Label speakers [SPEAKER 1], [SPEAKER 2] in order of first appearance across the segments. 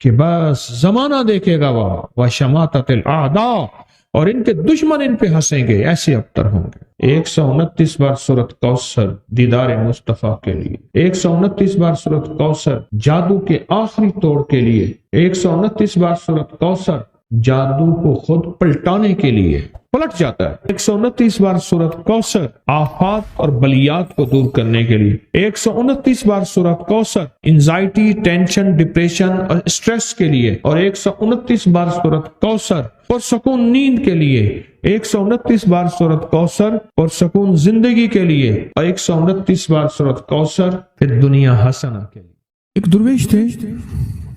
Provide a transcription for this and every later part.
[SPEAKER 1] کہ بس زمانہ دیکھے گا وہ شماتت الاعداء، اور ان کے دشمن ان پہ ہنسیں گے، ایسے ابتر ہوں گے۔ 129 بار سورۃ کوثر دیدار مصطفیٰ کے لیے، 129 بار سورۃ کوثر جادو کے آخری توڑ کے لیے، 129 بار سورۃ کوثر جادو کو خود پلٹانے کے لیے، پلٹ جاتا ہے۔ 129 بار سورۃ کوثر آفات اور بلیات کو دور کرنے کے لیے، 129 بار سورۃ کوثر انزائٹی، ٹینشن، ڈپریشن اور اسٹریس کے لیے، اور 129 بار سورۃ کوثر پرسکون نیند کے لیے، 129 بار سورۃ کوثر پرسکون زندگی کے لیے، اور 129 بار سورۃ کوثر پھر دنیا حسنہ کے لیے۔ ایک درویش تھے،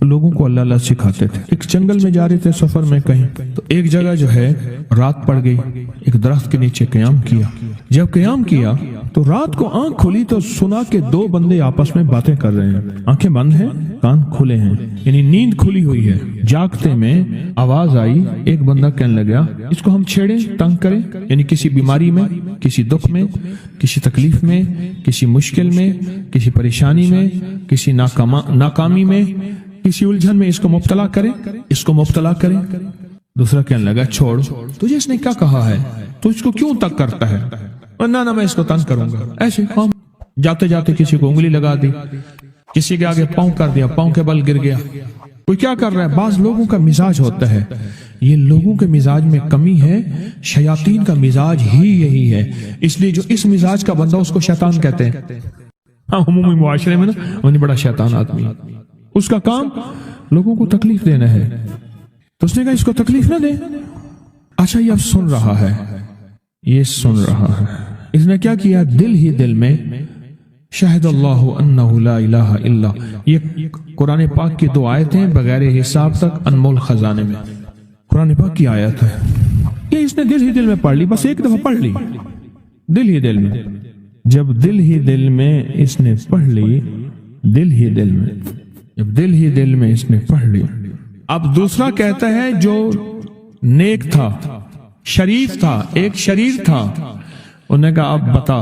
[SPEAKER 1] لوگوں کو اللہ اللہ سکھاتے تھے۔ ایک جنگل میں جا رہے تھے سفر میں کہیں، تو ایک جگہ جو ہے رات پڑ گئی، ایک درخت کے نیچے قیام کیا۔ جب قیام کیا تو رات کو آنکھ کھلی تو سنا کہ دو بندے آپس میں باتیں کر رہے ہیں، آنکھیں بند ہیں، کان کھلے ہیں، یعنی نیند کھلی ہوئی ہے۔ جاگتے میں آواز آئی، ایک بندہ کہنے لگا اس کو ہم چھیڑیں، تنگ کریں، یعنی کسی بیماری میں، کسی دکھ میں، کسی تکلیف میں، کسی مشکل میں، کسی پریشانی میں، کسی ناکامی میں، کسی الجھن میں اس کو مبتلا کریں، اس کو مبتلا کریں۔ دوسرا کہنے لگا چھوڑ، تجھے اس نے کیا کہا ہے، تو اس کو کیوں تنگ کرتا ہے؟ نہ میں اس کو تنگ کروں گا۔ ایسے جاتے جاتے کسی کو انگلی لگا دی، کسی کے آگے پاؤں کر دیا، پاؤں کے بل گر گیا۔ کوئی کیا کر رہا ہے؟ بعض لوگوں کا مزاج ہوتا ہے، یہ لوگوں کے مزاج میں کمی ہے، شیاطین کا مزاج ہی یہی ہے، اس لیے جو اس مزاج کا بندہ اس کو شیطان کہتے ہیں۔ عمومی معاشرے میں نا وہ بڑا شیطان آدمی، اس کا کام لوگوں کو تکلیف دینا ہے، تو اس نے کہا اس کو تکلیف نہ دے۔ اچھا یہ اب سن رہا ہے، یہ سن رہا ہے، اس نے کیا کیا؟ دل ہی دل میں شہد اللہ انہ لا الہ الا، یہ قرآن پاک کی 2 آیتیں بغیر حساب تک انمول خزانے میں، قرآن پاک کی آیت ہے، یہ اس نے دل ہی دل میں پڑھ لی، بس ایک دفعہ پڑھ لی دل ہی دل میں۔ جب دل ہی دل میں اس نے پڑھ لی، دل ہی دل میں، جب دل ہی دل میں اس نے پڑھ لی، اب دوسرا کہتا ہے جو نیک تھا، شریف تھا، ایک شریر تھا، انہوں نے کہا اب بتا،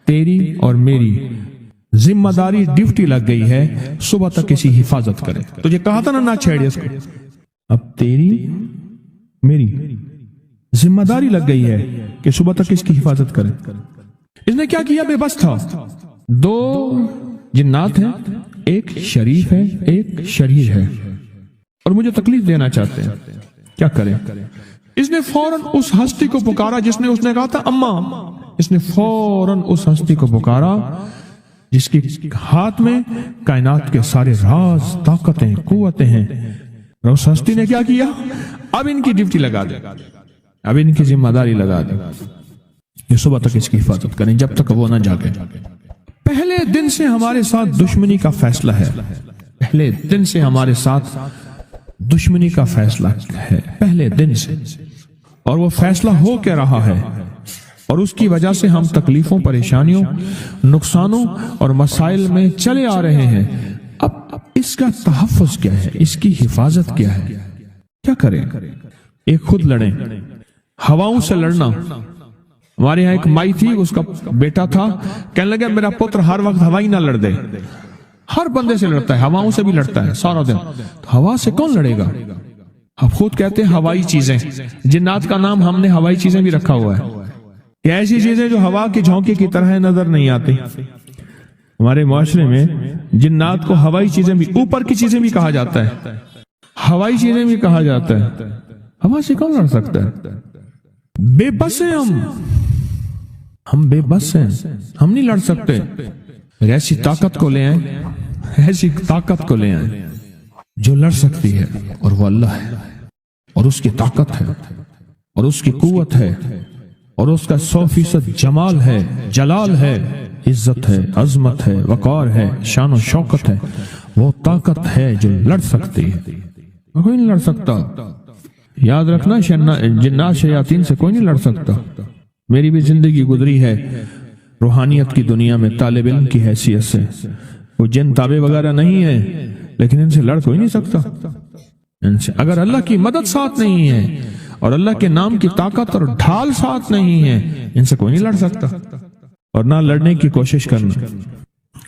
[SPEAKER 1] تیری اور میری ذمہ داری، ڈیوٹی لگ گئی ہے صبح تک کسی حفاظت کرے، تجھے کہا تھا نہ چھیڑے اس کو، اب تیری میری ذمہ داری لگ گئی ہے کہ صبح تک اس کی حفاظت کرے۔ اس نے کیا کیا؟ بے بس تھا، 2 جنات ہیں، ایک شریف ہے، ایک شریر ہے، اور مجھے تکلیف دینا چاہتے ہیں، کیا کریں؟ اس نے فوراً اس ہستی کو پکارا جس نے اس نے کہا تھا اماں، اس نے فوراً اس ہستی کو پکارا جس کے ہاتھ میں کائنات کے سارے راز، طاقتیں، قوتیں ہیں، اور اس ہستی نے کیا کیا؟ اب ان کی ڈیوٹی لگا دے، اب ان کی ذمہ داری لگا دے، یہ صبح تک اس کی حفاظت کریں جب تک وہ نہ جاگے۔ پہلے دن سے ہمارے ساتھ دشمنی کا فیصلہ ہے، پہلے دن سے ہمارے ساتھ دشمنی کا فیصلہ ہے، پہلے دن سے، اور وہ فیصلہ ہو کے رہا ہے، اور اس کی وجہ سے ہم تکلیفوں، پریشانیوں، نقصانوں اور مسائل میں چلے آ رہے ہیں۔ اب اس کا تحفظ کیا ہے، اس کی حفاظت کیا ہے، کیا کریں؟ ایک خود لڑیں، ہواؤں سے لڑنا۔ ہمارے یہاں ایک مائی تھی، اس کا بیٹا تھا، کہنے لگا میرا پتر ہر وقت ہوائی نہ لڑ دے، ہر بندے سے لڑتا ہے، ہواؤں سے بھی لڑتا ہے سارا دن، تو ہوا سے کون لڑے گا؟ اب خود کہتے ہیں ہوائی چیزیں، جنات کا نام ہم نے ہوائی چیزیں بھی رکھا ہوا ہے، یہ ایسی چیزیں جو ہوا کے جھونکے کی طرح نظر نہیں آتی۔ ہمارے معاشرے میں جنات کو ہوائی چیزیں بھی، اوپر کی چیزیں بھی کہا جاتا ہے، ہوائی چیزیں بھی کہا جاتا ہے۔ ہوا سے کون لڑ سکتا ہے؟ بے بس ہیں ہم بے بس ہیں، ہم نہیں لڑ سکتے۔ ایسی طاقت کو لے آئیں، ایسی طاقت کو لے آئیں جو لڑ سکتی ہے، اور وہ اللہ ہے، اور اس کی طاقت ہے، اور اس کی قوت ہے، اور اس کا 100% جمال ہے، جلال ہے، عزت ہے، عظمت ہے، وقار ہے، شان و شوکت ہے، وہ طاقت ہے جو لڑ سکتی ہے، کوئی نہیں لڑ سکتا۔ یاد رکھنا جنات شیاطین سے کوئی نہیں لڑ سکتا۔ میری بھی زندگی گزری ہے روحانیت کی دنیا میں طالب علم کی حیثیت سے، وہ جن تابع وغیرہ نہیں ہے، لیکن ان سے لڑ کوئی نہیں سکتا۔ ان سے اگر اللہ کی مدد ساتھ نہیں ہے اور اللہ کے نام کی طاقت اور ڈھال ساتھ نہیں ہے، ان سے کوئی نہیں لڑ سکتا، اور نہ لڑنے کی کوشش کرنا۔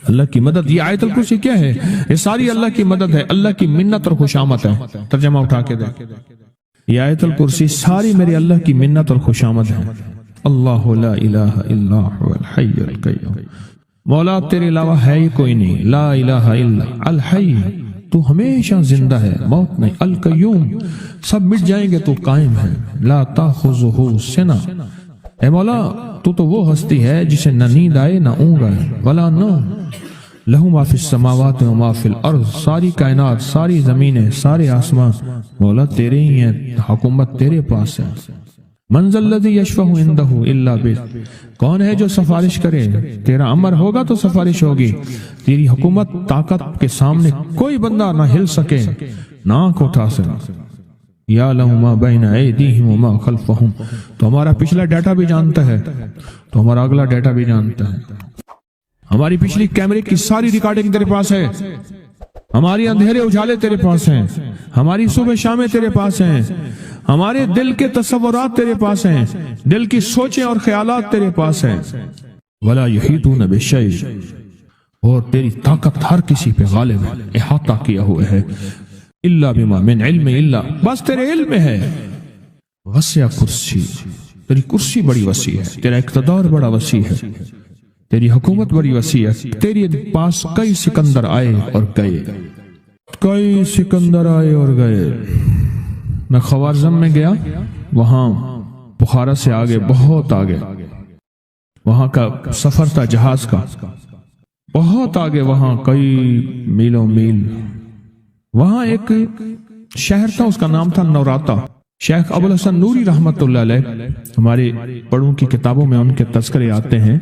[SPEAKER 1] اللہ کی مدد، یہ آیت الکرسی کیا ہے؟ یہ ساری اللہ کی مدد ہے، اللہ کی منت اور خوشامد ہے۔ ترجمہ اٹھا کے دے، یہ آیت الکرسی ساری میری اللہ کی منت اور خوشامد ہے۔ اللہ لا الہ الا هو الحی القیوم، مولا تیرے علاوہ ہے ہی کوئی نہیں، لا الہ الا الحی، تو ہمیشہ زندہ ہے، موت نہیں، القیوم، سب مٹ جائیں گے تو قائم ہے، لا تاخذہ سنہ، اے مولا تو وہ ہستی ہے جسے نہ نیند آئے نہ اونگ آئے، ولا نوم، لہو ما فی السماوات و ما فی الارض، ساری کائنات، ساری زمینیں، سارے آسمان مولا تیرے ہی ہیں، حکومت تیرے پاس ہے۔ من ذا الذی یشفع عندہ الا بإذنہ، کون ہے جو سفارش کرے؟ تیرا امر ہوگا تو سفارش ہوگی، تیری حکومت طاقت کے سامنے کوئی بندہ نہ ہل سکے، ناک اٹھا سکے۔ یعلم ما بین ایدیہم وما خلفہم، تو ہمارا پچھلا ڈیٹا بھی جانتا ہے، تو ہمارا اگلا ڈیٹا بھی جانتا ہے، ہماری پچھلی کیمرے کی ساری ریکارڈنگ تیرے پاس ہے، ہماری اندھیرے اجالے تیرے پاس ہیں، ہماری صبح شامیں تیرے پاس ہیں، ہمارے دل کے تصورات تیرے پاس ہیں، دل کی سوچیں اور خیالات تیرے پاس ہیں۔ ولا یحیطون بشیء، اور تیری طاقت ہر کسی پہ غالب ہے، احاطہ کیا ہوا ہے، الا بما من علم، الا بس تیرے علم میں ہے، وسع کرسی، تیری کرسی بڑی وسیع ہے، تیرا اقتدار بڑا وسیع ہے، تیری حکومت بڑی وسیع ہے، تیری پاس کئی سکندر آئے اور گئے، کئی سکندر آئے اور گئے۔ میں خوارزم میں گیا، وہاں بخارا سے آگے، بہت آگے، وہاں کا سفر تھا جہاز کا، بہت آگے، وہاں کئی میلوں میل، وہاں ایک شہر تھا، اس کا نام تھا نوراتا۔ شیخ ابو الحسن نوری رحمت اللہ علیہ، ہمارے بڑوں کی کتابوں میں ان کے تذکرے آتے ہیں۔